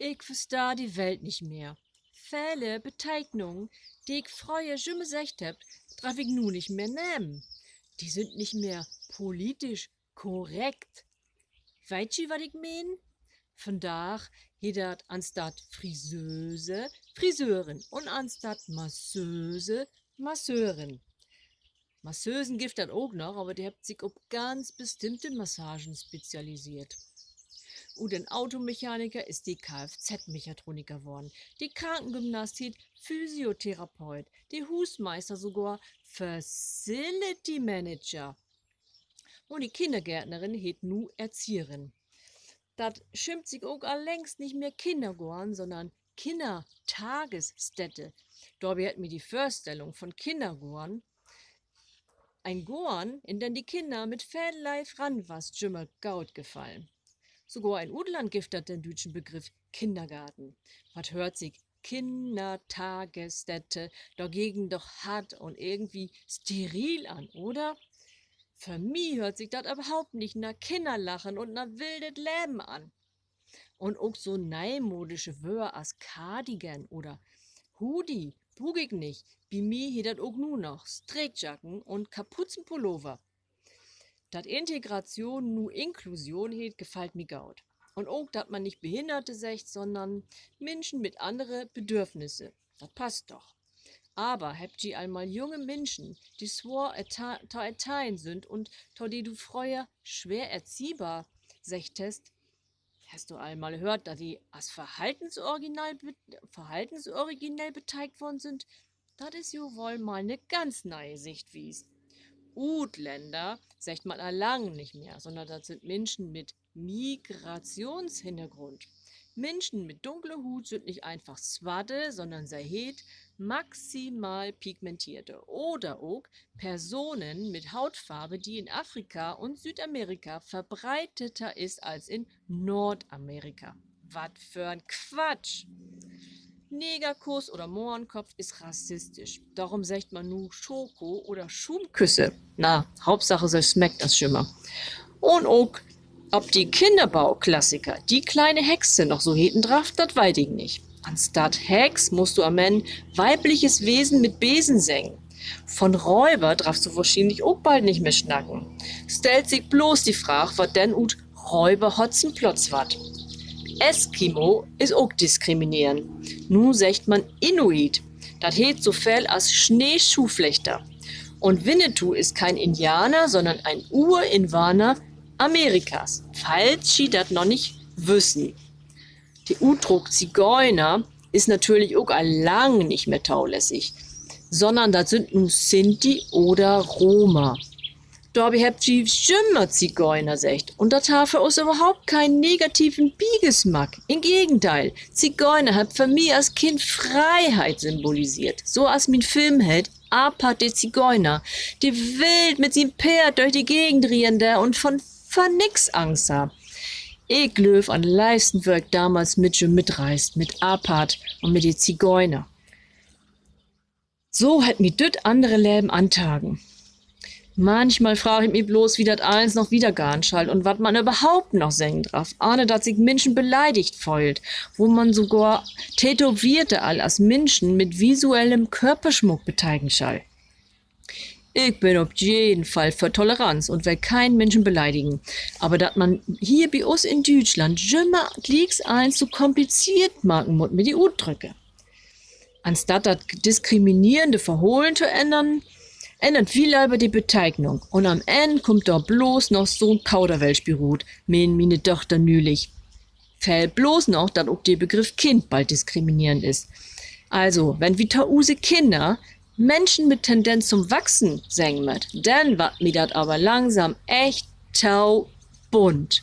Ich versteh die Welt nicht mehr. Viele Bezeichnungen, die ich früher schon gesagt hab, darf ich nun nicht mehr nehmen. Die sind nicht mehr politisch korrekt. Weißt du, was ich mein? Vandaag heet dat anstatt Friseuse Friseurin und anstatt Masseuse Masseurin. Masseusen gibt das auch noch, aber die habt sich auf ganz bestimmte Massagen spezialisiert. Und ein Automechaniker ist die Kfz-Mechatroniker geworden, die Krankengymnast hiet Physiotherapeut, die Husmeister sogar Facility Manager. Und die Kindergärtnerin hiet nu Erzieherin. Das schimpft sich auch alllängst nicht mehr Kindergorn, sondern Kindertagesstätte. Dabei hat mir die Vorstellung von Kindergorn ein Gorn, in den die Kinder mit vielerlei ranwast jümmer gaut gefallen. Sogar ein Udland giftet den deutschen Begriff Kindergarten. Was hört sich Kindertagesstätte dagegen doch hart und irgendwie steril an, oder? Für mich hört sich das überhaupt nicht nach Kinderlachen und nach wildes Leben an. Und auch so neimodische Wörter als Cardigan oder Hoodie trug ich nicht. Bei mir hier das auch nur noch Strickjacken und Kapuzenpullover. Dat Integration nu Inklusion heet, gefällt mir gaut. Und auch, dass man nicht Behinderte sagt, sondern Menschen mit andere Bedürfnisse. Das passt doch. Aber habt ihr einmal junge Menschen, die zwar Teil sind und die du früher schwer erziehbar sechtest, hast du einmal gehört, dass die als verhaltensoriginell beteiligt worden sind? Das ist jo wohl mal ne ganz neue Sichtwies. Utländer sagt man lang nicht mehr, sondern das sind Menschen mit Migrationshintergrund. Menschen mit dunkler Hut sind nicht einfach Swade, sondern sie heet maximal pigmentierte oder auch Personen mit Hautfarbe, die in Afrika und Südamerika verbreiteter ist als in Nordamerika. Was für ein Quatsch! Negerkuss oder Mohrenkopf ist rassistisch. Darum sagt man nu Schoko oder Schumküsse. Na, Hauptsache, so schmeckt das Schimmer. Und auch, ob die Kinderbauklassiker, die kleine Hexe noch so heten drauf, das weiß ich nicht. Anstatt Hex musst du am Ende weibliches Wesen mit Besen singen. Von Räuber darfst du wahrscheinlich auch bald nicht mehr schnacken. Stellt sich bloß die Frage, was denn ut Räuber Hotzenplotz wat. Eskimo ist auch diskriminierend. Nu sagt man Inuit. Das heet so viel als Schneeschuhflechter. Und Winnetou ist kein Indianer, sondern ein Urinvaner Amerikas. Falls sie das noch nicht wissen. Die Udruck Zigeuner ist natürlich auch lang nicht mehr taulässig, sondern das sind nun Sinti oder Roma. Dabei habt ihr schimmer Zigeuner secht. Und das hat für uns überhaupt keinen negativen Biegesmack. Im Gegenteil, Zigeuner hat für mich als Kind Freiheit symbolisiert. So als mein Filmheld Apart der Zigeuner, die wild mit seinem Pferd durch die Gegend riende und von nix Angst hat. Ich löw an Leistenwerk damals mitreist, mit Apart und mit den Zigeuner. So hat mir düt andere Leben antagen. Manchmal frage ich mich bloß, wie das eins noch wieder garn schall und wat man überhaupt noch singen darf, ahne, dass sich Menschen beleidigt feult, wo man sogar Tätowierte all als Menschen mit visuellem Körperschmuck beteiligen schall. Ich bin auf jeden Fall für Toleranz und will keinen Menschen beleidigen. Aber dass man hier bei uns in Deutschland immer gleich eins so kompliziert machen muss mit die Udrücke. Anstatt das diskriminierende Verhohlen zu ändern, ändert viel lieber die Bezeichnung. Und am Ende kommt da bloß noch so ein Kauderwelsch beruht, meine Tochter nülich. Fällt bloß noch, dass auch der Begriff Kind bald diskriminierend ist. Also, wenn wie tausende Kinder Menschen mit Tendenz zum Wachsen singen mit, dann wird mir das aber langsam echt tau bunt.